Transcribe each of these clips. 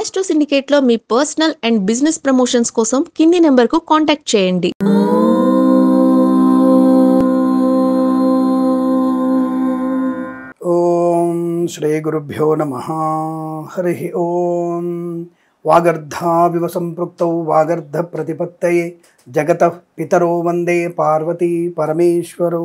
Astro సిండికేట్లో మీ personal and business promotions కోసం కింది నెంబర్కు కాంటాక్ట్ చేయండి. ఓం శ్రీ గురుభ్యో నమః. హరి ఓం. వాగర్ధావివ సంపృక్తౌ వాగర్ధ ప్రతిపత్తయే జగతః పితరో వందే పార్వతీ పరమేశ్వరో.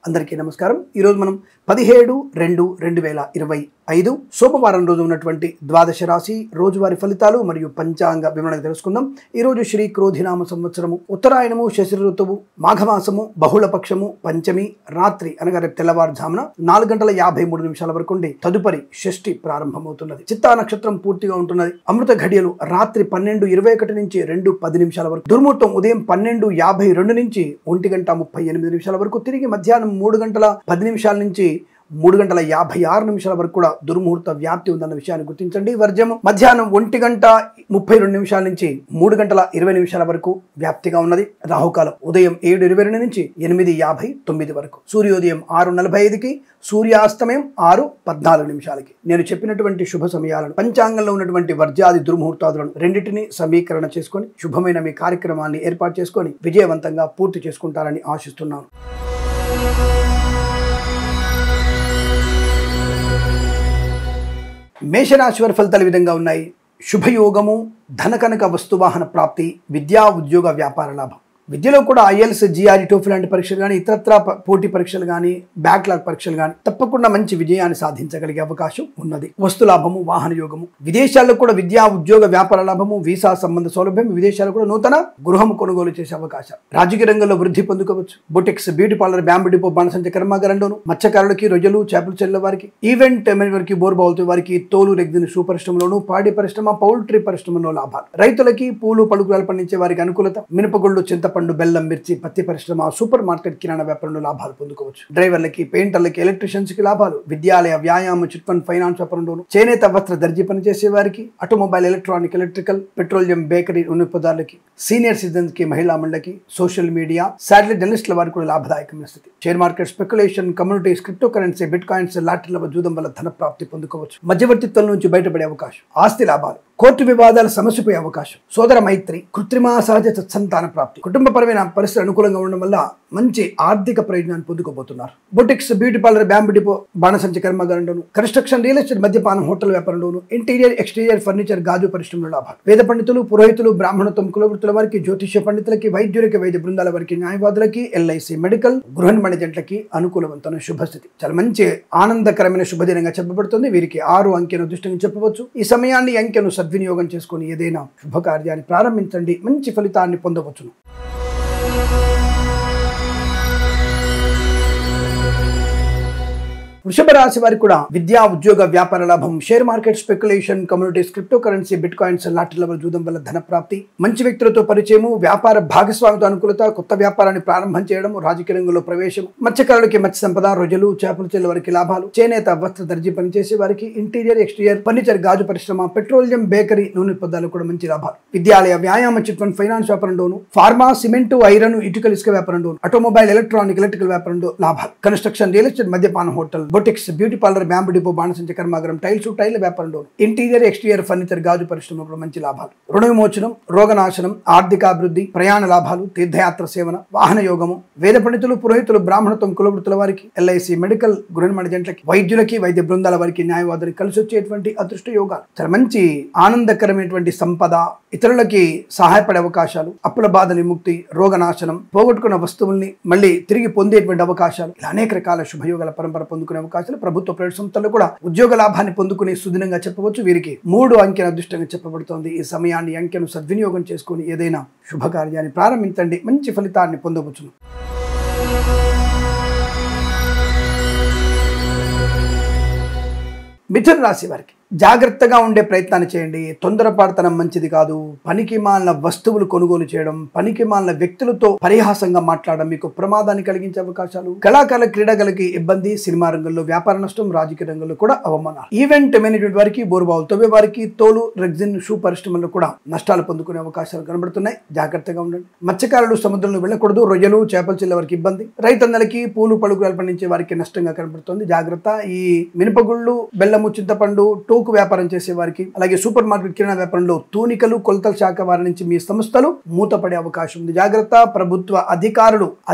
అందరికీ నమస్కారం. ఈరోజు మనం 17/2/2025 సోమవారం రోజు ఉన్నటువంటి ద్వాదశ రాశి రోజువారి ఫలితాలు మరియు పంచాంగ వివరణ తెలుసుకుందాం. ఈరోజు శ్రీ క్రోధినామ సంవత్సరము, ఉత్తరాయణము, శశిర ఋతువు, మాఘమాసము, బహుళపక్షము, పంచమి రాత్రి అనగా రేపు తెల్లవారుజామున 4:53 వరకు ఉండి తదుపరి షష్ఠి ప్రారంభమవుతున్నది. చిత్తా నక్షత్రం పూర్తిగా ఉంటున్నది. అమృత ఘడియలు రాత్రి 12:21 నుంచి 2:10 వరకు, దుర్ముహూర్తం ఉదయం 12:52 నుంచి 1:38 వరకు, తిరిగి మధ్యాహ్నం 3:10 నుంచి 3:56 వరకు కూడా దుర్ముహూర్త వ్యాప్తి ఉందన్న విషయాన్ని గుర్తించండి. వర్జము మధ్యాహ్నం 1:32 నుంచి 3:20 వరకు వ్యాప్తిగా ఉన్నది. రాహుకాలం ఉదయం 7:22 నుంచి 8:59 వరకు, సూర్యోదయం 6:45కి, సూర్యాస్తమయం 6:14. నేను చెప్పినటువంటి శుభ సమయాలను, పంచాంగంలో ఉన్నటువంటి వర్జాది దుర్ముహూర్తాదులను రెండింటినీ సమీకరణ చేసుకొని శుభమైన మీ కార్యక్రమాన్ని ఏర్పాటు చేసుకొని విజయవంతంగా పూర్తి చేసుకుంటారని ఆశిస్తున్నాను. మేషరాశి వారి ఫలితాలు ఈ విధంగా ఉన్నాయి. శుభయోగము, ధనకనక వస్తువాహన ప్రాప్తి, విద్యా ఉద్యోగ వ్యాపార లాభం. విద్యలో కూడా ఐఎల్స్, జిఆర్ఈ, టోఫెల్ లాంటి పరీక్షలు కానీ, ఇతరత్రా పోటీ పరీక్షలు కానీ, బ్యాక్లాగ్ పరీక్షలు కానీ తప్పకుండా మంచి విజయాన్ని సాధించగలిగే అవకాశం ఉన్నది. వస్తు లాభము, వాహన యోగము, విదేశాల్లో కూడా విద్యా ఉద్యోగ వ్యాపార లాభము, వీసా సంబంధ సౌలభ్యం, విదేశాల్లో కూడా నూతన గృహము కొనుగోలు చేసే అవకాశం. రాజకీయ రంగంలో వృద్ధి పొందుకోవచ్చు. Boutiques, beauty parlour, bamboo depot, బాణసంచ కర్మాగారంలోను, మత్స్యకారులకి, రొయ్యలు, చేపలు చెల్లె వారికి, ఈవెంట్ వారికి, బోర్బావులతో వారికి, తోలు రెగ్జిన్ షూ పరిశ్రమలోను, పాడి పరిశ్రమ, పౌల్ట్రీ పరిశ్రమలో లాభాలు. రైతులకి, పూలు పలుకురాలు పండించే వారికి అనుకూలత. మినపగుళ్ళు, చింతపండు, బెల్లం, మిర్చి, పత్తి పరిశ్రమ, సూపర్ మార్కెట్, కిరాణా వ్యాపారంలో లాభాలు పొందుకోవచ్చు. డ్రైవర్లకి, పెయింటర్లకి, ఎలక్ట్రీషియన్స్ కి లాభాలు. విద్యాలయ, వ్యాయామ, చిట్ ఫండ్, ఫైనాన్స్ వ్యాపారంలోను, చేనేత వస్త్ర దర్జీ పనిచేసే వారికి, automobile, electronic, electrical, petroleum, bakery వినియోగదారులకి, సీనియర్ సిటిజన్స్ కి, మహిళా మండలికి, సోషల్ మీడియా, శాటిలైట్ జర్నలిస్టుల వారికి కూడా లాభదాయకమైన స్థితి. Share market, speculation, communities, crypto currency, bit coins, లాటరీల జూదం వల్ల ధన ప్రాప్తి పొందుకోవచ్చు. మధ్యవర్తిత్వం నుంచి బయటపడే అవకాశం. ఆస్తి లాభాలు, కోర్టు వివాదాలు సమసిపోయే అవకాశం. సోదర మైత్రి, కృత్రిమ సహజ సత్సంతాన ప్రాప్తి. కుటుంబపరమైన పరిస్థితులు అనుకూలంగా ఉండడం వల్ల మంచి ఆర్థిక ప్రయోజనాన్ని పొందుకోబోతున్నారు. Boutiques, beauty parlour, bamboo depot, బాణసంచ కర్మాగారంలోను, కన్స్ట్రక్షన్, రియల్ ఎస్టేట్, మద్యపానం, హోటల్ వ్యాపారంలోను, ఇంటీరియర్, ఎక్స్టీరియర్ ఫర్నిచర్, గాజు పరిశ్రమలో లాభాలు. వేద పండితులు, పురోహితులు, బ్రాహ్మణత్వం, కులవృత్తుల వారికి, జ్యోతిష్య పండితులకి, వైద్యులకి, వైద్య బృందాల వారికి, న్యాయవాదులకి, ఎల్ఐసి, మెడికల్, గృహ నిర్మాణ జంటలకి అనుకూలవంతమైన శుభస్థితి. చాలా మంచి ఆనందకరమైన శుభదినంగా చెప్పబడుతుంది. వీరికి 6 అంకెను దృష్టిని చెప్పవచ్చు. ఈ సమయాన్ని, అంకెను సద్వినియోగం చేసుకుని ఏదైనా శుభకార్యాన్ని ప్రారంభించండి. మంచి ఫలితాన్ని పొందవచ్చును. వృషభ రాశి వారికి కూడా విద్యా ఉద్యోగ వ్యాపార లాభం. Share market, speculation, communities, crypto currency, bit coins, లాటరీల జూదం వల్ల ధన ప్రాప్తి. మంచి వ్యక్తులతో పరిచయము, వ్యాపార భాగస్వామితో అనుకూలత, కొత్త వ్యాపారాన్ని ప్రారంభం చేయడం, రాజకీయ రంగంలో ప్రవేశం. మత్స్యకారులకి మత్స్య సంపద, రొయ్యలు, చేపలు చెల్లె వారికి లాభాలు. చేనేత వస్త్ర దర్జీ పనిచేసే వారికి, ఇంటీరియర్, ఎక్స్టీరియర్ ఫర్నిచర్, గాజు పరిశ్రమ, పెట్రోలియం, బేకరీ, నూనె పదార్థాలు కూడా మంచి లాభాలు. విద్యాలయ, వ్యాయామ, చిట్ ఫండ్, ఫైనాన్స్ వ్యాపారంలోను, ఫార్మా, సిమెంటు, ఐరన్, ఇటుకలు, ఇసుక వ్యాపారంలోను, ఆటోమొబైల్, ఎలక్ట్రానిక్, ఎలక్ట్రికల్ వ్యాపారంలో లాభాలు. కన్స్ట్రక్షన్, రియల్ ఎస్టేట్, మద్యపానం, hotel, boutiques, beauty parlour, bamboo depot, బాణసంచ కర్మాగారం, టైల్స్, టైల్ వ్యాపారంలో, ఇంటీరియర్, ఎక్స్టీరియర్ ఫర్నిచర్, గాజు పరిశ్రమలో మంచి లాభాలు. రుణ విమోచనం, రోగనాశనం, ఆర్థికాభివృద్ధి, ప్రయాణ లాభాలు, తీర్థయాత్ర సేవన, వాహన యోగము. వేద పండితులు, పురోహితులు, బ్రాహ్మణత్వం, కులవృత్తుల వారికి, ఎల్ఐసి, మెడికల్, గృహ నిర్మాణ జంటలకి, వైద్యులకి, వైద్య బృందాల వారికి, న్యాయవాదులకి కలిసి వచ్చేటువంటి అదృష్ట యోగాలు. చాలా మంచి ఆనందకరమైనటువంటి సంపద, ఇతరులకి సహాయపడే అవకాశాలు, అప్పుల బాధ విముక్తి, రోగనాశనం, పోగొట్టుకున్న వస్తువుల్ని మళ్ళీ తిరిగి పొందేటువంటి అవకాశాలు, ఇలా అనేక రకాల శుభయోగాల పరంపర పొందుకునే అవకాశాలు. ప్రభుత్వ ప్రైవేట్ సంస్థల్లో కూడా ఉద్యోగ లాభాన్ని పొందుకునే సుదినంగా చెప్పవచ్చు. వీరికి 3 అంకెల అదృష్టంగా చెప్పబడుతోంది. ఈ సమయాన్ని, అంకెను సద్వినియోగం చేసుకుని ఏదైనా శుభకార్యాన్ని ప్రారంభించండి. మంచి ఫలితాన్ని పొందవచ్చును. మిథున రాశి వారికి జాగ్రత్తగా ఉండే ప్రయత్నాన్ని చేయండి. తొందరపాటుతనం మంచిది కాదు. పనికి మాలిన వస్తువులు కొనుగోలు చేయడం, పనికి మాలిన వ్యక్తులతో పరిహాసంగా మాట్లాడడం మీకు ప్రమాదాన్ని కలిగించే అవకాశాలు. కళాకారుల, క్రీడాకారులకి ఇబ్బంది. సినిమా రంగంలో వ్యాపార నష్టం, రాజకీయ రంగంలో కూడా అవమానాలు. ఈవెంట్ మేనేజ్మెంట్ వారికి, బోర్బావులు తవ్వే వారికి, తోలు రెగ్జిన్ షూ పరిశ్రమల్లో కూడా నష్టాలు పొందుకునే అవకాశాలు కనబడుతున్నాయి. జాగ్రత్తగా ఉండండి. మత్స్యకారులు సముద్రంలో వెళ్ళకూడదు. రొయ్యలు, చేపలు చెల్లె వారికి ఇబ్బంది. రైతన్నలకి, పూలు పలుకురాలు పండించే వారికి నష్టంగా కనబడుతుంది. జాగ్రత్త. ఈ మినపగుళ్ళు, బెల్లము, చింతపండు, టోకు తోకు వ్యాపారం చేసే వారికి, అలాగే సూపర్ మార్కెట్ కిరాణా వ్యాపారంలో తూనికలు కొలతల శాఖ వారి నుంచి మీ సంస్థలు మూతపడే అవకాశం ఉంది. జాగ్రత్త. ప్రభుత్వ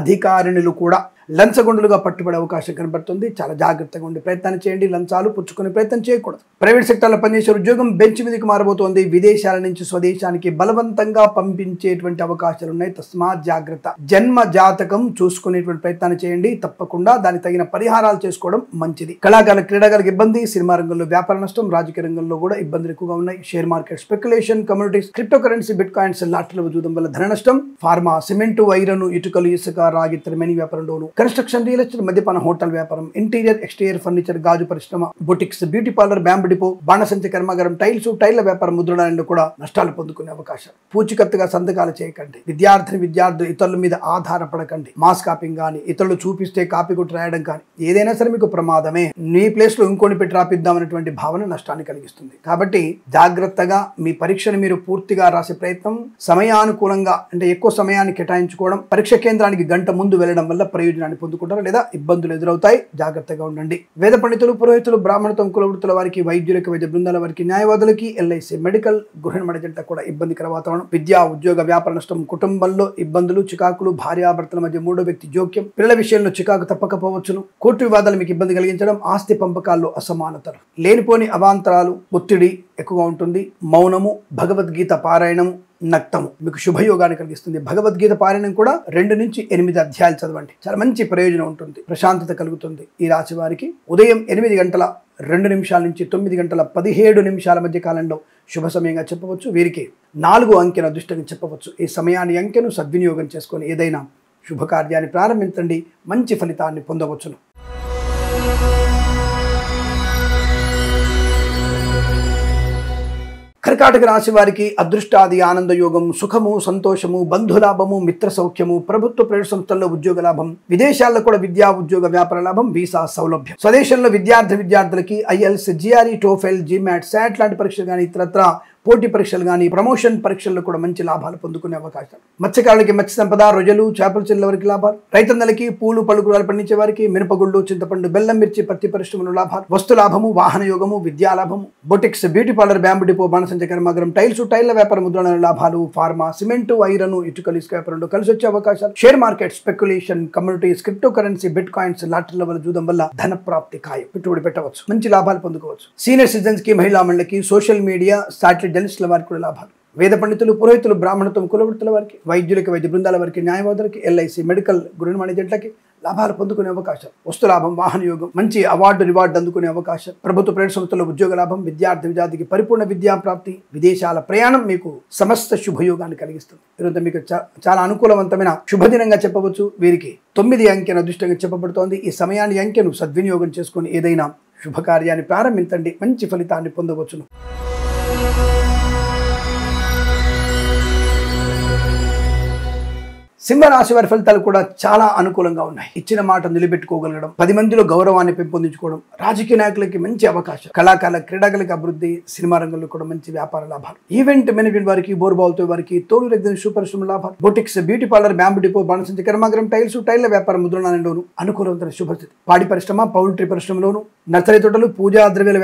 అధికారిణులు కూడా లంచగొండులుగా పట్టుబడే అవకాశం కనబడుతుంది. చాలా జాగ్రత్తగా ఉండి ప్రయత్నాన్ని చేయండి. లంచాలు పుచ్చుకునే ప్రయత్నం చేయకూడదు. ప్రైవేట్ సెక్టార్లో పనిచేసే ఉద్యోగం బెంచ్ మీదకి మారబోతోంది. విదేశాల నుంచి స్వదేశానికి బలవంతంగా పంపించేటువంటి అవకాశాలు ఉన్నాయి. తస్మాత్ జాగ్రత్త. జన్మ జాతకం చూసుకునేటువంటి ప్రయత్నాన్ని చేయండి. తప్పకుండా దానికి తగిన పరిహారాలు చేసుకోవడం మంచిది. కళాకారుల క్రీడాకారులకు ఇబ్బంది, సినిమా రంగంలో వ్యాపార నష్టం, రాజకీయ రంగంలో కూడా ఇబ్బందులు ఎక్కువగా ఉన్నాయి. Share market, speculation, communities, crypto currency, bit coins, లాటరీల వజూదం వల్ల ధన నష్టం. ఫార్మా, సిమెంటు, ఐరన్, ఇటుకలు, ఇసుక, రాగి, మెనీ వ్యాపారంలోను, కన్స్ట్రక్షన్, రియల్ ఎస్టేట్, మద్యపాన, హోటల్ వ్యాపారం, ఇంటీరియర్, ఎక్స్టీరియర్ ఫర్నిచర్, గాజు పరిశ్రమ, boutiques, beauty parlour, bamboo depot, బాణసంచ కర్మాగారం, టైర్ల వ్యాపారం, ముద్రణాలలో కూడా నష్టాలు పొందుకునే అవకాశం. పూచికత్తుగా సంతకాలు చేయకండి. విద్యార్థులు ఇతరుల మీద ఆధారపడకండి. మాస్ కాపింగ్ కానీ, ఇతరులు చూపిస్తే కాపీ కొట్టి రాయడం కానీ ఏదైనా సరే మీకు ప్రమాదమే. మీ ప్లేస్ లో ఇంకోని పెట్టి రాపిద్దామనేటువంటి భావన నష్టాన్ని కలిగిస్తుంది. కాబట్టి జాగ్రత్తగా మీ పరీక్షను మీరు పూర్తిగా రాసే ప్రయత్నం, సమయానుకూలంగా అంటే ఎక్కువ సమయాన్ని కేటాయించుకోవడం, పరీక్ష కేంద్రానికి గంట ముందు వెళ్ళడం వల్ల ప్రయోజనాన్ని పొందుకుంటారు లేదా ఇబ్బందులు ఎదురవుతాయి. జాగ్రత్తగా ఉండండి. వేద పండితులు, పురోహితులు, బ్రాహ్మణత్వం, కులవృత్తుల వారికి, వైద్యులకు, వైద్య బృందాల వారికి, న్యాయవాదులకి, ఎల్ఐసి, మెడికల్, గృహ నిర్మాణ జంట కూడా ఇబ్బందికర వాతావరణం. విద్యా, ఉద్యోగ, వ్యాపార నష్టం, కుటుంబంలో ఇబ్బందులు, చికాకులు, భార్యాభర్తల మధ్య మూడో వ్యక్తి జోక్యం, పిల్లల విషయంలో చికాకు తప్పకపోవచ్చును. కోర్టు వివాదాలు మీకు ఇబ్బంది కలిగించడం, ఆస్తి పంపకాల్లో అసమానతలు, లేనిపోని అవాంతరాలు, ఒత్తిడి ఎక్కువగా ఉంటుంది. మౌనము, భగవద్గీత పారాయణము, నక్తము మీకు శుభయోగాన్ని కలిగిస్తుంది. భగవద్గీత పారాయణం కూడా 2 నుంచి 8 అధ్యాయాలు చదవండి. చాలా మంచి ప్రయోజనం ఉంటుంది. ప్రశాంతత కలుగుతుంది. ఈ రాశి వారికి ఉదయం 8:02 నుంచి 9:17 మధ్య కాలంలో శుభ సమయంగా చెప్పవచ్చు. వీరికి 4 అంకెను అదృష్టంగా చెప్పవచ్చు. ఈ సమయాన్ని అంకెను సద్వినియోగం చేసుకొని ఏదైనా శుభకార్యాన్ని ప్రారంభించండి. మంచి ఫలితాన్ని పొందవచ్చును. కర్కాటక రాశి వారికి అదృష్టాది ఆనంద యోగం, సుఖము, సంతోషము, బంధులాభము, మిత్ర సౌఖ్యము, ప్రభుత్వ ప్రైవేట్ సంస్థల్లో ఉద్యోగ లాభం, విదేశాల్లో కూడా విద్యా, ఉద్యోగ, వ్యాపార లాభం, వీసా సౌలభ్యం. స్వదేశంలో విద్యార్థులకి IELTS, GRE, TOEFL, GMAT, SAT లాంటి పరీక్షలు కానీ, ఇతరత్ర పోటీ పరీక్షలు కానీ, ప్రమోషన్ పరీక్షల్లో కూడా మంచి లాభాలు పొందుకునే అవకాశం. మత్స్యకారులకి మత్స్య సంపద, రొయ్యలు, చేపల చెల్లెల వారికి లాభాలు. రైతన్నలకి పూలు, పళ్ళు, కూరగాయలు పండించే వారికి, మినపగుళ్ళు, చింతపండు, బెల్లం, మిర్చి, పత్తి పరిశ్రమలు లాభాలు. వస్తు లాభము, వాహన యోగము, విద్యా లాభము, boutiques, beauty parlour, bamboo depot, బాణసంచ కర్మాగారం, టైర్ల వ్యాపార, ముద్రణ లాభాలు. ఫార్మా, సిమెంటు, ఐరన్, ఇటుకలు, ఇసుక వ్యాపారంలో కలిసి వచ్చే అవకాశాలు. Share market, speculation, communities, crypto currency, bit coins, లాటరీల వల్ల జూదం వల్ల ధన ప్రాప్తి ఖాయం. పెట్టుబడి పెట్టవచ్చు, మంచి లాభాలు పొందుకోవచ్చు. సీనియర్ సిటిజన్స్ కి, మహిళా మండలికి, సోషల్ మీడియా, సాటిలైట్ జర్నలిస్టుల వారికి కూడా లాభాలు. వేద పండితులు, పురోహితులు, బ్రాహ్మణత్వం, కులవృత్తుల వారికి, వైద్యులకి, వైద్య బృందాల వారికి, న్యాయవాదులకి, ఎల్ఐసి, మెడికల్, గృహ నిర్మాణ జంటలకి లాభాలు పొందుకునే అవకాశం. వస్తు లాభం, వాహన యోగం, మంచి రివార్డు అందుకునే అవకాశం. ప్రభుత్వ ప్రైవేట్ సంస్థల్లో ఉద్యోగ లాభం, విద్యార్థికి పరిపూర్ణ విద్యా ప్రాప్తి, విదేశాల ప్రయాణం మీకు సమస్త శుభయోగాన్ని కలిగిస్తుంది. ఈరోజు మీకు చాలా అనుకూలవంతమైన శుభదినంగా చెప్పవచ్చు. వీరికి 9 అంకెను అదృష్టంగా చెప్పబడుతోంది. ఈ సమయాన్ని అంకెను సద్వినియోగం చేసుకుని ఏదైనా శుభకార్యాన్ని ప్రారంభించండి. మంచి ఫలితాన్ని పొందవచ్చును. సింహరాశి వారి ఫలితాలు కూడా చాలా అనుకూలంగా ఉన్నాయి. ఇచ్చిన మాట నిలబెట్టుకోగలగడం, 10 మందిలో గౌరవాన్ని పెంపొందించుకోవడం, రాజకీయ నాయకులకి మంచి అవకాశం, కళాకారుల, క్రీడాకారులకు అభివృద్ధి, సినిమా రంగంలో కూడా మంచి వ్యాపార లాభాలు. ఈవెంట్ మేనేజ్మెంట్ వారికి, బోర్బాల్తో వారికి, తోలు రెగ్జిన్ సూపర్ లాభాలు. Boutiques, beauty parlour, bamboo depot, బాణసంచ కర్మాగారం, టైర్ల వ్యాపారం, ముద్రణలోను అనుకూలవంతమైన శుభస్థితి. పాడి పరిశ్రమ, పౌల్ట్రీ పరిశ్రమలోను, నర్సరీ తోటలు, పూజా ద్రవ్యాల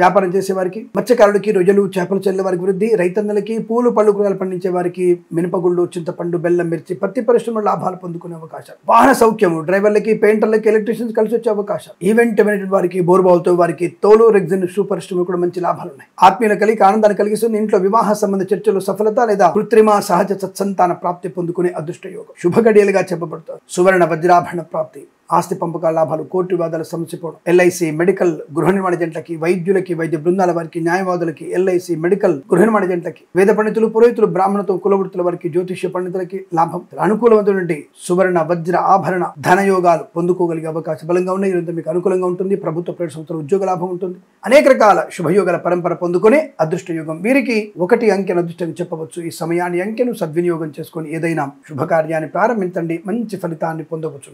వ్యాపారం చేసే వారికి, మత్స్యకారులకి, రొయ్యలు, చేపలు చెల్లెల వారికి వృద్ధి, రైతన్నలకి, పూలు, పళ్ళు, కూరగాయలు పండించే వారికి, మినపగుళ్ళు, చింతపండు, బెల్లం, మిర్చి, పత్తి పరిశ్రమ లాభాలు పొందుకునే అవకాశం. వాహన సౌఖ్యము, డ్రైవర్లకి, పెయింటర్లకి, ఎలక్ట్రీషియన్స్ కలిసి వచ్చే అవకాశం. ఈవెంట్ మేనేజ్మెంట్ వారికి, బోర్బాల్తో వారికి, తోలు రెగ్జిన్ సూపర్ స్టోర్ కూడా మంచి లాభాలు ఉన్నాయి. ఆత్మీయుల కలిగి ఆనందాన్ని కలిగిస్తుంది. ఇంట్లో వివాహ సంబంధ చర్చలు సఫలత లేదా కృత్రిమ సహజ సత్సంతాన ప్రాప్తి పొందుకునే అదృష్ట యోగం. శుభగడియలుగా చెప్పబడుతుంది. సువర్ణ వజ్రాభరణ ప్రాప్తి, ఆస్తి పంపకాల లాభాలు, కోర్టు వివాదాల సమస్యపోవడం. ఎల్ఐసి, మెడికల్, గృహ నిర్మాణ జంటలకి, వైద్యులకి, వైద్య బృందాల వారికి, న్యాయవాదులకి, ఎల్ఐసి, మెడికల్, గృహ నిర్మాణ జంటలకి, వేద పండితులు, పురోహితులు, బ్రాహ్మణత్వం, కులవృత్తుల వారికి, జ్యోతిష్య పండితులకి లాభం. అనుకూలమైనటువంటి సువర్ణ వజ్ర ఆభరణ ధనయోగాలు పొందుకోగలిగే అవకాశం బలంగా ఉన్నాయి. ఈరోజు మీకు అనుకూలంగా ఉంటుంది. ప్రభుత్వ ప్రైవేట్ సంస్థల ఉద్యోగ లాభం ఉంటుంది. అనేక రకాల శుభయోగాల పరంపర పొందుకునే అదృష్ట యోగం. వీరికి 1 అంకెను అదృష్టంగా చెప్పవచ్చు. ఈ సమయాన్ని అంకెను సద్వినియోగం చేసుకొని ఏదైనా శుభకార్యాన్ని ప్రారంభించండి. మంచి ఫలితాన్ని పొందవచ్చు.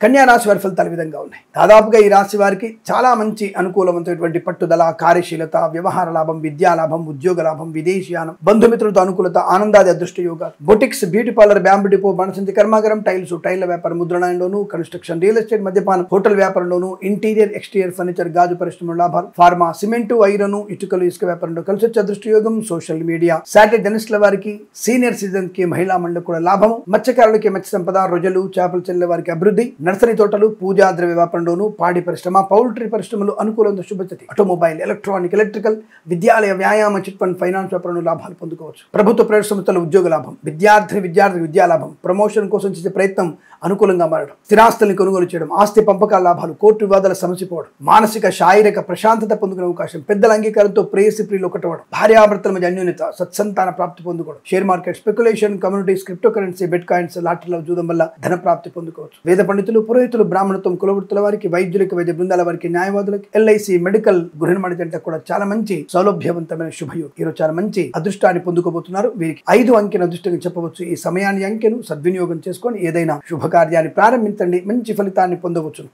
కన్యా రాశి వారి ఫలితాలు ఈ విధంగా ఉన్నాయి. దాదాపుగా ఈ రాశి వారికి చాలా మంచి అనుకూలమైనటువంటి పట్టుదల, కార్యశీలత, వ్యవహార లాభం, విద్యా లాభం, ఉద్యోగ లాభం, విదేశీయానం, బంధుమిత్రులతో అనుకూలత, ఆనందాది అదృష్ట యోగాలు, boutiques, beauty parlour, bamboo depot, బాణసంచి కర్మాగారం, టైల్స్, టైళ్ల వ్యాపారం, ముద్రణాయంలోను, కన్స్ట్రక్షన్, రియల్ ఎస్టేట్, మద్యపానం, హోటల్ వ్యాపారంలోను, ఇంటీరియర్, ఎక్స్టీరియర్ ఫర్నిచర్, గాజు పరిశ్రమ లాభాలు, ఫార్మా, సిమెంటు, ఐరన్, ఇటుకలు, ఇసుక వ్యాపారంలో కలిసి వచ్చే అదృష్ట యోగం, సోషల్ మీడియా, శాటిలైట్ జర్నలిస్టుల వారికి, సీనియర్ సిటిజన్ కి, మహిళా మండలికి కూడా లాభము, మత్స్యకారులకి మత్స్య సంపద, రొయ్యలు, చేపలు చెల్లె వారికి అభివృద్ధి, నర్సరీ తోటలు, పూజా ద్రవ్య వ్యాపారంలోను, పాడి పరిశ్రమ, పౌల్ట్రీ పరిశ్రమలు అనుకూలంగా శుభస్థితి, ఆటోమొబైల్, ఎలక్ట్రానిక్, ఎలక్ట్రికల్, విద్యాలయ, వ్యాయామ, చిట్ ఫండ్, ఫైనాన్స్ వ్యాపారంలో లాభాలు పొందుకోవచ్చు. ప్రభుత్వ ప్రైవేట్ సంస్థల ఉద్యోగ లాభం, విద్యార్థి విద్యా లాభం, ప్రమోషన్ కోసం చేసే ప్రయత్నం అనుకూలంగా మారడం, స్థిరాస్తుల్ని కొనుగోలు చేయడం, ఆస్తి పంపకాల లాభాలు, కోర్టు వివాదాల సమసిపోవడం, మానసిక శారీరక ప్రశాంతత పొందుకునే అవకాశం, పెద్దల అంగీకారంతో ప్రేయసి ప్రియులు ఒకటవడం, భార్యాభర్తల మధ్య అన్యోన్యత, సత్సంతాన ప్రాప్తి పొందుకోవడం, share market, speculation, communities, crypto currency, bit coins, లాటరీలో జూదం వల్ల ధన ప్రాప్తి పొందుకోవచ్చు. వేద పండితులు, పురోహితులు, బ్రాహ్మణత్వం, కులవృత్తుల వారికి, వైద్యులకి, వైద్య బృందాల వారికి, న్యాయవాదులకి, ఎల్ఐసి, మెడికల్, గృహ నిర్మాణ జంటకు కూడా చాలా మంచి సౌలభ్యవంతమైన శుభయోగం. ఈరోజు చాలా మంచి అదృష్టాన్ని పొందుకోబోతున్నారు. వీరికి 5 అంకెను అదృష్టంగా చెప్పవచ్చు. ఈ సమయాన్ని అంకెను సద్వినియోగం చేసుకొని ఏదైనా శుభకార్యాన్ని ప్రారంభించండి, మంచి ఫలితాన్ని పొందవచ్చు.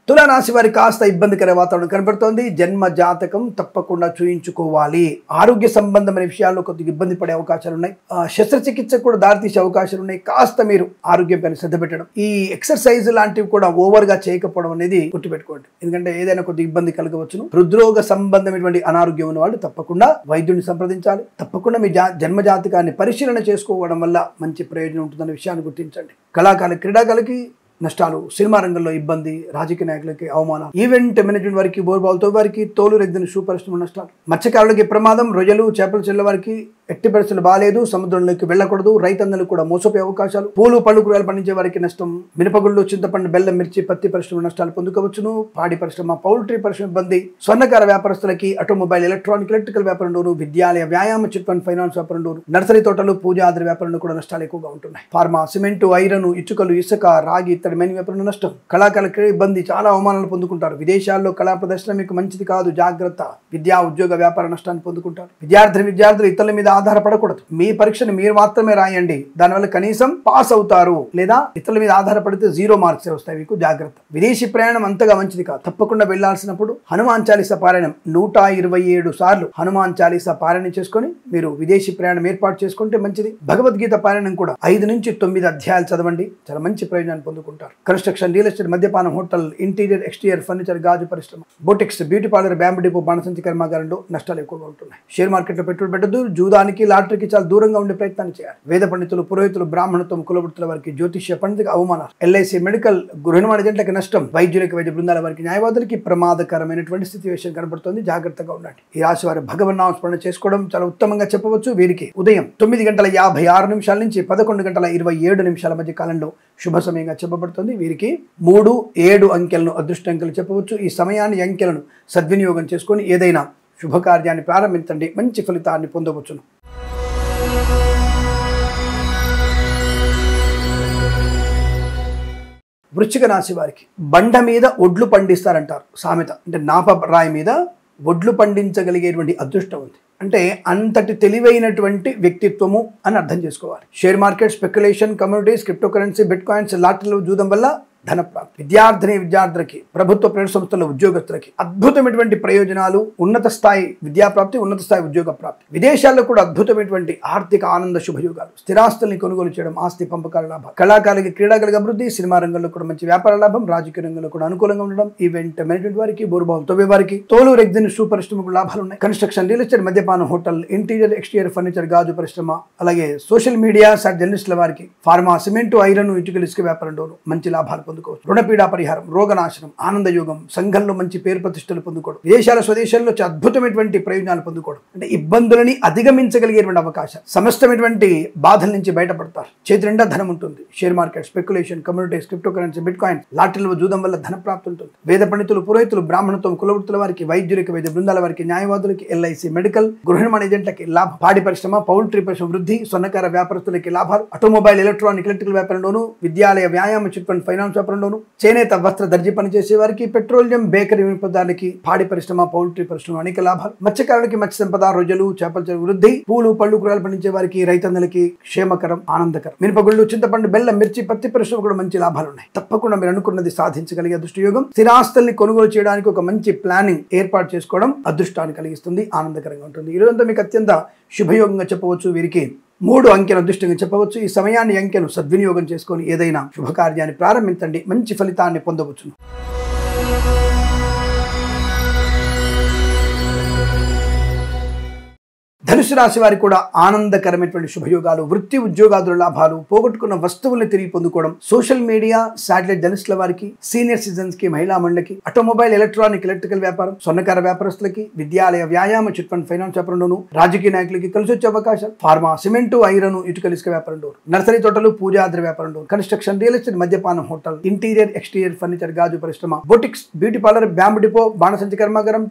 తులారాశి వారి కాస్త ఇబ్బందికర వాతావరణం కనబడుతోంది. జన్మ జాతకం తప్పకుండా చూయించుకోవాలి. ఆరోగ్య సంబంధమైన విషయాల్లో కొద్దిగా ఇబ్బంది పడే అవకాశాలు ఉన్నాయి. శస్త్రచికిత్స కూడా దారితీసే అవకాశాలు ఉన్నాయి. కాస్త మీరు ఆరోగ్యం పైన శ్రద్ధ పెట్టడం, ఈ ఎక్సర్సైజ్ లాంటివి కూడా ఓవర్ గా చేయకపోవడం అనేది గుర్తుపెట్టుకోండి. ఎందుకంటే ఏదైనా కొద్దిగా ఇబ్బంది కలగవచ్చును. హృద్రోగ సంబంధమైనటువంటి అనారోగ్యం ఉన్న వాళ్ళు తప్పకుండా వైద్యుడిని సంప్రదించాలి. తప్పకుండా మీ జన్మ జాతకాన్ని పరిశీలన చేసుకోవడం వల్ల మంచి ప్రయోజనం ఉంటుందనే విషయాన్ని గుర్తించండి. కళాకారులు, క్రీడాకారులకి నష్టాలు, సినిమా రంగంలో ఇబ్బంది, రాజకీయ నాయకులకి అవమానం, ఈవెంట్ మేనేజ్మెంట్ వారికి, బోర్బాల్తో వారికి, తోలు రెగ్గిన షూ పరిశ్రమ నష్టాలు, మత్స్యకారులకి ప్రమాదం, రొయ్యలు, చేపలు చెల్ల వారికి ఎట్టి పరిస్థితులు బాగాలేదు, సముద్రంలోకి వెళ్ళకూడదు, రైతన్నలు కూడా మోసపోయే అవకాశాలు, పూలు పళ్ళు కూరగాయలు పండించే వారికి నష్టం, మినపగుళ్ళు, చింతపండు, బెల్లం, మిర్చి, పత్తి పరిశ్రమ నష్టాలు పొందుకోవచ్చును. పాడి పరిశ్రమ, పౌల్ట్రీ పరిశ్రమ ఇబ్బంది, స్వర్ణకార వ్యాపారస్తులకి, ఆటోమొబైల్, ఎలక్ట్రానిక్, ఎలక్ట్రికల్ వ్యాపారంలోను, విద్యాలయ, వ్యాయామ, చిట్ ఫండ్, ఫైనాన్స్ వ్యాపారంలోను, నర్సరీ తోటలు, పూజా ఆధార వ్యాపారంలో కూడా నష్టాలు ఎక్కువగా ఉంటున్నాయి. ఫార్మా, సిమెంటు, ఐరన్, ఇటుకలు, ఇసుక, రాగి ఇత్తడి మెయిన్ వ్యాపారంలో నష్టం, కళాకారులకి ఇబ్బంది, చాలా అవమానాలు పొందుకుంటారు. విదేశాల్లో కళా ప్రదర్శన మీకు మంచిది కాదు, జాగ్రత్త. విద్యా ఉద్యోగ వ్యాపార నష్టాన్ని పొందుకుంటారు. విద్యార్థులు ఇతరుల మీద ఆధారపడకూడదు. మీ పరీక్షను మీరు మాత్రమే రాయండి. దానివల్ల కనీసం పాస్ అవుతారు, లేదా ఇతరుల మీద ఆధారపడితే 0 మార్క్స్ వస్తాయి. మీకు జాగ్రత్త. విదేశీ ప్రయాణం అంతగా మంచిది కాదు. తప్పకుండా వెళ్లాల్సినప్పుడు హనుమాన్ చాలీసా పారాయణం 127 సార్లు హనుమాన్ చాలీసా పారాయణం చేసుకొని మీరు విదేశీ ప్రయాణం ఏర్పాటు చేసుకుంటే మంచిది. భగవద్గీత పారాయణం కూడా 5 నుంచి 9 అధ్యాయాలు చదవండి. చాలా మంచి ప్రయోజనాన్ని పొందుకుంటారు. కన్స్ట్రక్షన్, రియల్ ఎస్టేట్, మద్యపానం, హోటల్, ఇంటీరియర్, ఎక్స్టీరియర్ ఫర్నిచర్, గాజు పరిశ్రమ, boutiques, beauty parlour, bamboo depot, బాణసంచి కర్మాగారంలో నష్టాలు ఎక్కువగా ఉంటున్నాయి. షేర్ మార్కెట్లో పెట్టుబడి పెట్టద్దు. జూదానికి, లాటరీకి చాలా దూరంగా ఉండే ప్రయత్నాన్ని చేయాలి. వేద పండితులు, పురోహితులు, బ్రాహ్మణత్వం, కులవృత్తుల వారికి, జ్యోతిష్య పండితులకు అవమానాలు, ఎల్ఐసి, మెడికల్, గృహ నిర్మాణ జంటలకు నష్టం, వైద్యులకి, వైద్య బృందాల వారికి, న్యాయవాదులకి ప్రమాదకరమైనటువంటి సిచ్యువేషన్ కనబడుతుంది. జాగ్రత్తగా ఉండండి. ఈ రాశి వారి భగవన్నామ స్మరణ చేసుకోవడం చాలా ఉత్తమంగా చెప్పవచ్చు. వీరికి ఉదయం 9:56 నుంచి 11:27 మధ్య కాలంలో శుభ సమయంగా చెప్పబడుతుంది. వీరికి 3, 7 అంకెలను అదృష్ట అంకెలు చెప్పవచ్చు. ఈ సమయాన్ని, అంకెలను సద్వినియోగం చేసుకొని ఏదైనా శుభకార్యాన్ని ప్రారంభించండి, మంచి ఫలితాన్ని పొందవచ్చును. వృశ్చిక రాశి వారికి బండ మీద ఒడ్లు పండిస్తారంటారు సామెత. అంటే నాపరాయి మీద ఒడ్లు పండించగలిగేటువంటి అదృష్టం ఉంది. అంటే అంతటి తెలివైనటువంటి వ్యక్తిత్వము అని అర్థం చేసుకోవాలి. Share market, speculation, communities, crypto currency, bit coins, లాటరీలు జూదం వల్ల ధన ప్రాప్తి, విద్యార్థులకి, ప్రభుత్వ ప్రైవేట్ సంస్థల ఉద్యోగస్తులకి అద్భుతమైనటువంటి ప్రయోజనాలు, ఉన్నత స్థాయి విద్యా ప్రాప్తి, ఉన్నత స్థాయి ఉద్యోగ ప్రాప్తి, విదేశాల్లో కూడా అద్భుతమైనటువంటి ఆర్థిక ఆనంద శుభయోగాలు, స్థిరాస్తుల్ని కొనుగోలు చేయడం, ఆస్తి పంపకాల లాభం, కళాకారులకి, క్రీడాకారులకి అభివృద్ధి, సినిమా రంగంలో కూడా మంచి వ్యాపార లాభం, రాజకీయ రంగంలో కూడా అనుకూలంగా ఉండడం, ఈవెంట్ మేనేజ్మెంట్ వారికి, బోరుబావులతో వారికి, తోలు రెగ్జిన్ షూ పరిశ్రమకు లాభాలు ఉన్నాయి. కన్స్ట్రక్షన్, రియల్ ఎస్టేట్, మద్యపానం, హోటల్, ఇంటీరియర్, ఎక్స్టీరియర్ ఫర్నిచర్, గాజు పరిశ్రమ, అలాగే సోషల్ మీడియా, జర్నలిస్టుల వారికి, ఫార్మా, సిమెంటు, ఐరన్, ఇటుకలు, ఇసుక వ్యాపారంలోనూ మంచి లాభాలు పొందుకోవచ్చు. రుణపీడా పరిహారం, రోగనాశనం, ఆనందయోగం, సంఘంలో మంచి పేరు ప్రతిష్టలు పొందుకోవడం, విదేశాల స్వదేశాల్లో అద్భుతమైనటువంటి ప్రయోజనాలు పొందుకోవడం, అంటే ఇబ్బందులని అధిగమించగలిగేటువంటి అవకాశం, సమస్తమైనటువంటి బాధల నుంచి బయటపడతారు. చేతి నిండా ధనం ఉంటుంది. Share market, speculation, communities, crypto currency, bit coin, లాటరీలు జూదం వల్ల ధన ప్రాప్తి ఉంటుంది. వేద పండితులు, పురోహితులు, బ్రాహ్మణత్వం, కులవృత్తుల వారికి, వైద్యులకి, వైద్య బృందాల వారికి, న్యాయవాదులకి, ఎల్ఐసి, మెడికల్, గృహ నిర్మాణ ఏజెంట్లకి లాభం, పాడి పరిశ్రమ, పౌల్ట్రీ పరిశ్రమ వృద్ధి, స్వర్ణకార వ్యాపారస్తులకి లాభాలు, ఆటోమొబైల్, ఎలక్ట్రానిక్, ఎలక్ట్రికల్ వ్యాపారంలోను, విద్యాలయ, వ్యాయామ, చిట్ ఫండ్, ఫైనాన్స్ వ్యాపారంలోను, చేనేత వస్త్ర దర్జీ పనిచేసే వారికి, పెట్రోలియం బేకరీ వినియోగదారులకి, పాడి పరిశ్రమ, పౌల్ట్రీ పరిశ్రమ అనేక లాభాలు. మత్స్యకారులకి మత్స్య సంపద, రొయ్యలు, చేపల చెరువు వృద్ధి. పూలు పళ్ళు కూరగాయలు పండించే వారికి, రైతన్నలకి క్షేమకరం, ఆనందకరం. మినపగుళ్ళు, చింతపండు, బెల్లం, మిర్చి, పత్తి పరిశ్రమ కూడా మంచి లాభాలు ఉన్నాయి. తప్పకుండా మీరు అనుకున్నది సాధించగలిగే అదృష్టయోగం. స్థిరాస్తుల్ని కొనుగోలు చేయడానికి ఒక మంచి ప్లానింగ్ ఏర్పాటు చేసుకోవడం అదృష్టాన్ని కలిగిస్తుంది, ఆనందకరంగా ఉంటుంది. ఈ రోజంతా మీకు అత్యంత శుభయోగంగా చెప్పవచ్చు. వీరికి 3 అంకెను అదృష్టంగా చెప్పవచ్చు. ఈ సమయాన్ని అంకెను సద్వినియోగం చేసుకొని ఏదైనా శుభకార్యాన్ని ప్రారంభించండి, మంచి ఫలితాన్ని పొందవచ్చు. ధనుసు రాశి వారికి కూడా ఆనందకరమైనటువంటి శుభయోగాలు, వృత్తి ఉద్యోగాదుల లాభాలు, పోగొట్టుకున్న వస్తువుల్ని తిరిగి పొందుకోవడం. సోషల్ మీడియా, శాటిలైట్ జర్నలిస్టుల వారికి, సీనియర్ సిటిజన్స్ కి, మహిళా మండలికి, ఆటోమొబైల్, ఎలక్ట్రానిక్, ఎలక్ట్రికల్ వ్యాపారం, స్వర్ణకార వ్యాపారస్తులకి, విద్యాలయ, వ్యాయామ, చిట్ ఫండ్, ఫైనాన్స్ వ్యాపారంలోను, రాజకీయ నాయకులకి కలిసి వచ్చే అవకాశాలు. ఫార్మా, సిమెంటు, ఐరన్, ఇటుకల ఇసుక వ్యాపారంలో, నర్సరీ తోటలు, పూజాద్ర వ్యాపారంలో, కన్స్ట్రక్షన్, రియల్ ఎస్టేట్, మద్యపానం, హోటల్, ఇంటీరియర్, ఎక్స్టీరియర్ ఫర్నిచర్, గాజు పరిశ్రమ, boutiques, beauty parlour, bamboo depot, బాణసంచి కర్మాగారం,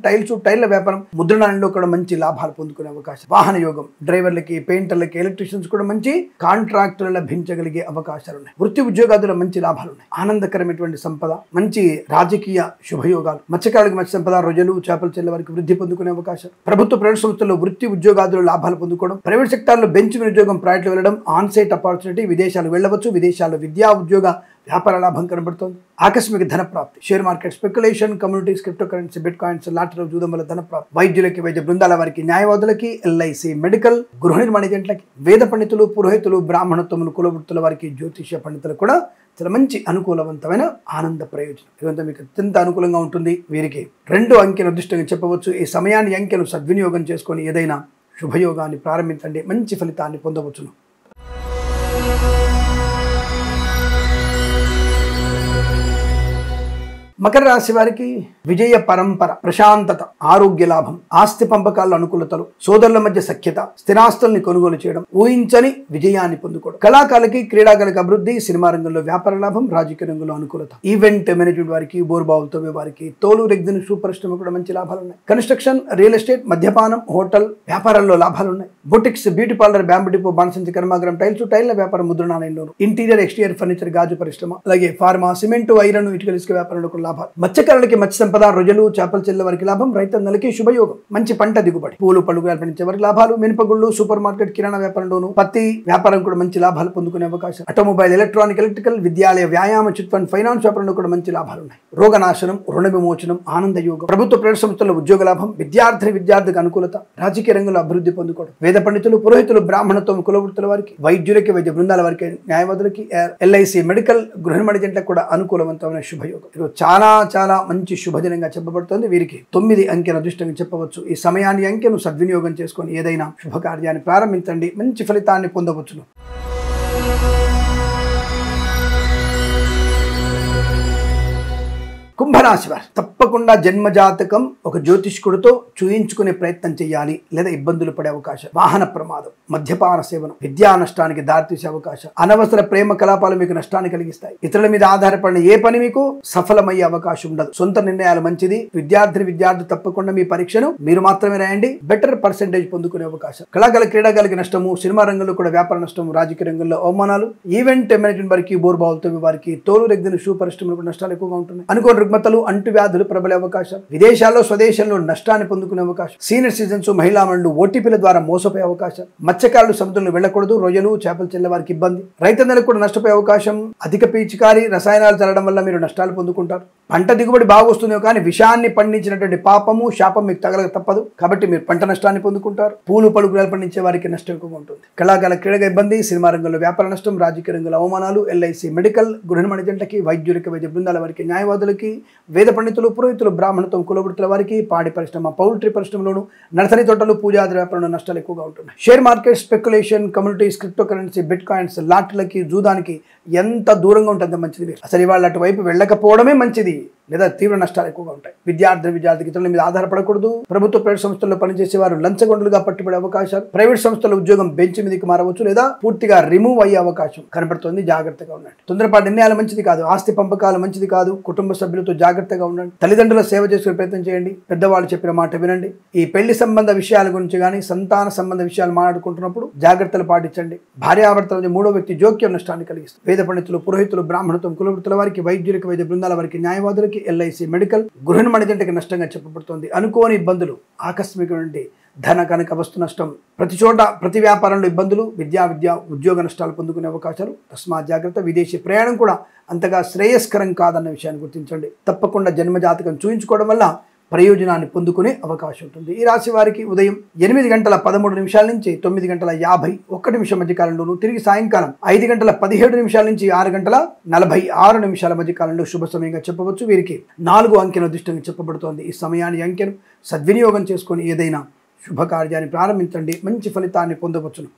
టైర్ల వ్యాపారం, ముద్రణాలలో కూడా మంచి లాభాలు పొందుకునే అవకాశం. వాహన యోగం, డ్రైవర్లకి, పెయింటర్లకి, ఎలక్ట్రీషియన్స్ కూడా మంచి కాంట్రాక్టులు లభించగలిగే అవకాశాలు ఉన్నాయి. వృత్తి ఉద్యోగాదుల మంచి లాభాలు ఉన్నాయి. ఆనందకరమైనటువంటి సంపద, మంచి రాజకీయ శుభయోగాలు. మత్స్యకారులకు మత్స్య సంపద, రొయ్యలు, చేపల చెల్ల వారికి వృద్ధి పొందుకునే అవకాశం. ప్రభుత్వ ప్రైవేట్ సంస్థల్లో వృత్తి ఉద్యోగాదుల లాభాలు పొందుకోవడం. ప్రైవేట్ సెక్టార్లో బెంచ్ ఉద్యోగం, ప్రాజెక్టులు వెళ్ళడం, ఆన్ సైట్ ఆపర్చునిటీ, విదేశాలు వెళ్ళవచ్చు. విదేశాల్లో విద్యా ఉద్యోగ వ్యాపార లాభం కనబడుతోంది. ఆకస్మిక ధన ప్రాప్తి, share market, speculation, communities, crypto currency, bit coins, లాటరీలో జూదం వల్ల ధన ప్రాప్తి. వైద్యులకి, వైద్య బృందాల వారికి, న్యాయవాదులకి, ఎల్ఐసి, మెడికల్, గృహ నిర్మాణ ఏజెంట్లకి, వేద పండితులు, పురోహితులు, బ్రాహ్మణత్వములు, కులవృత్తుల వారికి, జ్యోతిష్య పండితులకు కూడా చాలా మంచి అనుకూలవంతమైన ఆనంద ప్రయోజనం. ఇదంతా మీకు అత్యంత అనుకూలంగా ఉంటుంది. వీరికి 2 అంకెను అదృష్టంగా చెప్పవచ్చు. ఈ సమయాన్ని అంకెను సద్వినియోగం చేసుకొని ఏదైనా శుభయోగాన్ని ప్రారంభించండి, మంచి ఫలితాన్ని పొందవచ్చును. మకర రాశి వారికి విజయ పరంపర, ప్రశాంతత, ఆరోగ్య లాభం, ఆస్తి పంపకాల అనుకూలతలు, సోదరుల మధ్య సఖ్యత, స్థిరాస్తుల్ని కొనుగోలు చేయడం, ఊహించని విజయాన్ని పొందుకోవడం. కళాకారులకి, క్రీడాకారులకు అభివృద్ధి, సినిమా రంగంలో వ్యాపార లాభం, రాజకీయ రంగంలో అనుకూలత. ఈవెంట్ మేనేజ్మెంట్ వారికి, బోర్బావులు తవ్వే వారికి, తోలు రెగ్జిన్ షూ పరిశ్రమ కూడా మంచి లాభాలు ఉన్నాయి. కన్స్ట్రక్షన్, రియల్ ఎస్టేట్, మద్యపానం, హోటల్ వ్యాపారాల్లో లాభాలు ఉన్నాయి. Boutiques, beauty parlour, bamboo depot, బాణసంచి కర్మాగారం, టైర్ల వ్యాపారం, ముద్రణాలయంలోను, ఇంటీరియర్, ఎక్స్టీరియర్ ఫర్నిచర్, గాజు పరిశ్రమ, అలాగే ఫార్మా, సిమెంటు, ఐరన్, ఇటుకల ఇసుక వ్యాపారంలో కూడా లాభాలు. మత్స్యకారులకి మత్స్య సంపద, రొయ్యలు, చేపల చెల్ల వారికి లాభం, రైతన్నలకి శుభయోగం, మంచి పంట దిగుబడి, పూలు పళ్ళు పండించే వారికి లాభాలు. మినపగుళ్ళు, సూపర్ మార్కెట్, కిరాణా వ్యాపారంలోను, పత్తి వ్యాపారం కూడా మంచి లాభాలు పొందుకునే అవకాశం. ఆటోమొబైల్, ఎలక్ట్రానిక్, ఎలక్ట్రికల్, విద్యాలయ, వ్యాయామ, చిట్ ఫండ్, ఫైనాన్స్ వ్యాపారంలో కూడా మంచి లాభాలు ఉన్నాయి. రోగనాశనం, రుణ విమోచనం, ఆనంద యోగం. ప్రభుత్వ ప్రైవేట్ సంస్థల్లో ఉద్యోగ లాభం, విద్యార్థికి అనుకూలత, రాజకీయ రంగంలో అభివృద్ధి పొందుకోవడం. వేద పండితులు, పురోహితులు, బ్రాహ్మణత్వం, కులవృత్తుల వారికి, వైద్యులకి, వైద్య బృందాల వారికి, న్యాయవాదులకి, ఎల్ఐసి, మెడికల్, గృహ నిర్మాణ ఏజెంట్లకు కూడా అనుకూలవంతమైన శుభయోగం. చాలా చాలా మంచి శుభదినంగా చెప్పబడుతోంది. వీరికి 9 అంకెను అదృష్టంగా చెప్పవచ్చు. ఈ సమయాన్ని అంకెను సద్వినియోగం చేసుకొని ఏదైనా శుభకార్యాన్ని ప్రారంభించండి, మంచి ఫలితాన్ని పొందవచ్చును. కుంభరాశి వారు తప్పకుండా జన్మజాతకం ఒక జ్యోతిష్కుడితో చూయించుకునే ప్రయత్నం చేయాలి, లేదా ఇబ్బందులు పడే అవకాశం. వాహన ప్రమాదం, మద్యపాన సేవనం, విద్యా నష్టానికి దారితీసే అవకాశం. అనవసర ప్రేమ కలాపాలు మీకు నష్టాన్ని కలిగిస్తాయి. ఇతరుల మీద ఆధారపడిన ఏ పని మీకు సఫలమయ్యే అవకాశం ఉండదు. సొంత నిర్ణయాలు మంచిది. విద్యార్థి తప్పకుండా మీ పరీక్షను మీరు మాత్రమే రాయండి, బెటర్ పర్సెంటేజ్ పొందుకునే అవకాశం. క్రీడాకారులకి నష్టము, సినిమా రంగంలో కూడా వ్యాపార నష్టము, రాజకీయ రంగంలో అవమానాలు, ఈవెంట్ మేనేజ్మెంట్ వారికి, బోర్బావులతో వారికి, తోలు రెగ్జిన్ షూ పరిశ్రమలో కూడా నష్టాలు ఎక్కువగా ఉంటున్నాయి. అనుకోని రుగ్మతలు, అంటువ్యాధులు ప్రబలే అవకాశం. విదేశాల్లో, స్వదేశంలో నష్టాన్ని పొందుకునే అవకాశం. సీనియర్ సిటిజన్స్, మహిళా మండలు ఓటీపీల ద్వారా మోసపోయే అవకాశం. మత్స్యకారులు సముద్రంలో వెళ్లకూడదు, రొయ్యలు, చేపలు చెల్ల వారికి ఇబ్బంది. రైతన్నలకు కూడా నష్టపోయే అవకాశం. అధిక పీచికారి రసాయనాలు చల్లడం వల్ల మీరు నష్టాలు పొందుకుంటారు. పంట దిగుబడి బాగా వస్తుందో కానీ విషాన్ని పండించినటువంటి పాపము, శాపం మీకు తగలక తప్పదు. కాబట్టి మీరు పంట నష్టాన్ని పొందుకుంటారు. పూలు పళ్ళు కూరగాయలు పండించే వారికి నష్టం ఎక్కువగా ఉంటుంది. క్రీడగా ఇబ్బంది, సినిమా రంగంలో వ్యాపార నష్టం, రాజకీయ రంగంలో అవమానాలు, ఎల్ఐసి, మెడికల్, గృహ నిర్మాణ ఏజెంట్లకి, వైద్యులకి, వైద్య బృందాల వారికి, న్యాయవాదులకి, వేద పండితులు, పురోహితులు, బ్రాహ్మణత్వం, కులవృత్తుల వారికి, పాడి పరిశ్రమ, పౌల్ట్రీ పరిశ్రమలోను, నర్సరీ తోటలు, పూజాది వ్యాపారంలో నష్టాలు ఎక్కువగా ఉంటున్నాయి. Share market, speculation, communities, crypto currency, bit coins, లాటరీలకి, జూదానికి ఎంత దూరంగా ఉంటుందో మంచిది. అసలు ఇవాళ అటువైపు వెళ్ళకపోవడమే మంచిది. లేదా తీవ్ర నష్టాలు ఎక్కువగా ఉంటాయి. విద్యార్థికి ఇతరుల మీద ఆధారపడకూడదు. ప్రభుత్వ ప్రైవేట్ సంస్థల్లో పనిచేసే వారు లంచగొండలుగా పట్టుబడే అవకాశాలు, ప్రైవేట్ సంస్థల ఉద్యోగం బెంచ్ మీదకి మారవచ్చు లేదా పూర్తిగా రిమూవ్ అయ్యే అవకాశం కనబడుతుంది. జాగ్రత్తగా ఉండండి. తొందరపాటు నిర్ణయాలు మంచిది కాదు. ఆస్తి పంపకాలు మంచిది కాదు. కుటుంబ సభ్యులతో జాగ్రత్తగా ఉండండి. తల్లిదండ్రుల సేవ చేసుకునే ప్రయత్నం చేయండి. పెద్దవాళ్ళు చెప్పిన మాట వినండి. ఈ పెళ్లి సంబంధ విషయాల గురించి కానీ సంతాన సంబంధ విషయాలు మాట్లాడుకుంటున్నప్పుడు జాగ్రత్తలు పాటించండి. భార్యాభర్తల మధ్య మూడో వ్యక్తి జోక్యం నష్టాన్ని కలిగిస్తుంది. వేద పండితులు, పురోహితులు, బ్రాహ్మణత్వం, కులవృత్తుల వారికి, వైద్యులకు, వైద్య బృందాల వారికి, న్యాయవాదులకి, ఎల్ఐసి, మెడికల్, గృహ నిర్మాణ జంటకి నష్టంగా చెప్పబడుతోంది. అనుకోని ఇబ్బందులు, ఆకస్మికమైన ధన కనుక వస్తు నష్టం, ప్రతి చోట ప్రతి వ్యాపారంలో ఇబ్బందులు, ఉద్యోగ నష్టాలు పొందుకునే అవకాశాలు. తస్మాత్ జాగ్రత్త. విదేశీ ప్రయాణం కూడా అంతగా శ్రేయస్కరం కాదన్న విషయాన్ని గుర్తించండి. తప్పకుండా జన్మజాతకం చూయించుకోవడం వల్ల ప్రయోజనాన్ని పొందుకునే అవకాశం ఉంటుంది. ఈ రాశి వారికి ఉదయం 8:13 నుంచి 9:51 మధ్య కాలంలోను, తిరిగి సాయంకాలం 5:17 నుంచి 6:46 మధ్య కాలంలో శుభ సమయంగా చెప్పవచ్చు. వీరికి 4 అంకెను అదృష్టంగా చెప్పబడుతోంది. ఈ సమయాన్ని అంకెను సద్వినియోగం చేసుకొని ఏదైనా శుభకార్యాన్ని ప్రారంభించండి. మంచి ఫలితాన్ని పొందవచ్చును.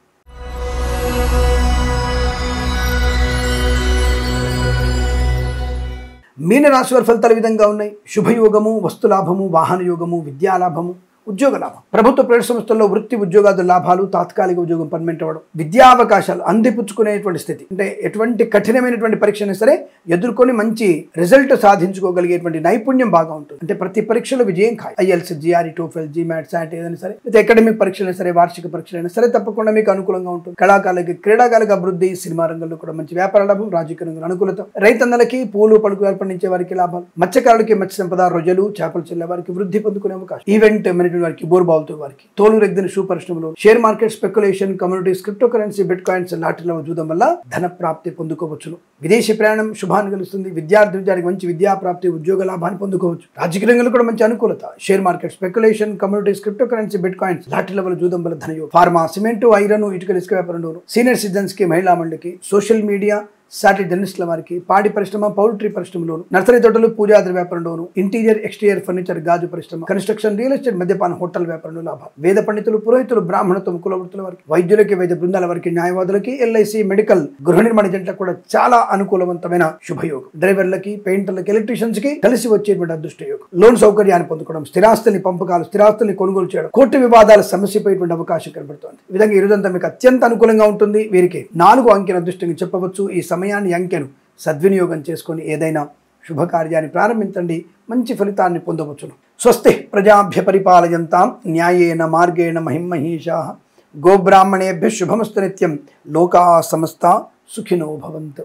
మీనరాశి వారి ఫలితాలు ఈ విధంగా ఉన్నాయి. శుభయోగము, వస్తులాభము, వాహన యోగము, విద్యాలాభము, ఉద్యోగ లాభం. ప్రభుత్వ ప్రైవేట్ సంస్థల్లో వృత్తి ఉద్యోగాల లాభాలు, తాత్కాలిక ఉద్యోగం పర్మనెంట్ అవ్వడం, విద్యావకాశాలు అందిపుచ్చుకునేటువంటి స్థితి. అంటే ఎటువంటి కఠినమైనటువంటి పరీక్షను సరే ఎదుర్కొని మంచి రిజల్ట్ సాధించుకోగలిగేటువంటి నైపుణ్యం బాగా ఉంటుంది. అంటే ప్రతి పరీక్షలో విజయం ఖాయం. IELTS, GRE, TOEFL, GMAT, SAT ఏదైనా సరే, లేదా అకాడమిక్ పరీక్షలైనా సరే, వార్షిక పరీక్షలైనా సరే తప్పకుండా మీకు అనుకూలంగా ఉంటుంది. కళాకారులకి, క్రీడాకారులకు అభివృద్ధి, సినిమా రంగంలో కూడా మంచి వ్యాపార లాభం, రాజకీయ రంగంలో అనుకూలత, రైతన్నలకి పూలు పలుకు పండించే వారికి లాభాలు, మత్స్యకారులకి మత్స్య సంపద, రొయ్యలు, చేపలు చెల్లే వారికి వృద్ధి పొందుకునే అవకాశం, ఈవెంట్ మేనేజ్మెంట్ వారికి, బోర్బావులతో వారికి, తోలు రెగ్గిన షూ పరిశ్రమలో, share market, speculation, communities, crypto currency, bit coins, లాటరీలో చూడడం వల్ల ధన ప్రాప్తి పొందుకోవచ్చును. విదేశీ ప్రయాణం శుభాన్ని కలుస్తుంది. విద్యార్థికి మంచి విద్యా ప్రాప్తి, ఉద్యోగ లాభాన్ని పొందుకోవచ్చు. రాజకీయ రంగంలో కూడా మంచి అనుకూలత. Share market, speculation, communities, crypto currency, bit coins, lottery level చూడడం వల్ల ధనయోగం. ఫార్మా, సిమెంట్, ఐరన్, ఇటుక, ఇసుక వ్యాపారంలోను, సీనియర్ సిటిజన్స్ కి, మహిళా మండలికి, సోషల్ మీడియా, సాటిలైట్ జర్నలిస్టుల వారికి, పాడి పరిశ్రమ, పౌల్ట్రీ పరిశ్రమలోను, నర్సరీ తోటలు, పూజాద్ర వ్యాపారంలోను, ఇంటీరియర్, ఎక్స్టీరియర్ ఫర్నిచర్, గాజు పరిశ్రమ, కన్స్ట్రక్షన్, రియల్ ఎస్టేట్, మద్యపాన, హోటల్ వ్యాపారంలో లాభాలు. వేద పండితులు, పురోహితులు, బ్రాహ్మణత్వం, కులవృత్తుల వారికి, వైద్యులకి, వైద్య బృందాల వారికి, న్యాయవాదులకి, ఎల్ఐసి, మెడికల్, గృహ నిర్మాణ జంటలకు కూడా చాలా అనుకూలవంతమైన శుభయోగం. డ్రైవర్లకి, పెయింటర్లకి, ఎలక్ట్రీషియన్స్ కి కలిసి వచ్చేటువంటి అదృష్ట యోగం. లోన్ సౌకర్యాన్ని పొందుకోవడం, స్థిరాస్తుల్ని పంపకాలు, స్థిరాస్తుల్ని కొనుగోలు చేయడం, కోర్టు వివాదాల సమస్యపోయేటువంటి అవకాశం కనబడుతోంది. ఈ విధంగా ఈ రోజంతా మీకు అత్యంత అనుకూలంగా ఉంటుంది. వీరికి 4 అంకెను అదృష్టంగా చెప్పవచ్చు. ఈ సమయాన్ని అంకెను సద్వినియోగం చేసుకొని ఏదైనా శుభకార్యాన్ని ప్రారంభించండి. మంచి ఫలితాన్ని పొందవచ్చును. స్వస్తి ప్రజాభ్య పరిపాలయంతాం న్యాయేన మార్గేణ మహిమహీషాః గోబ్రాహ్మణేభ్యః శుభమస్తు నిత్యం. లోకా సమస్తా సుఖినో భవంతు.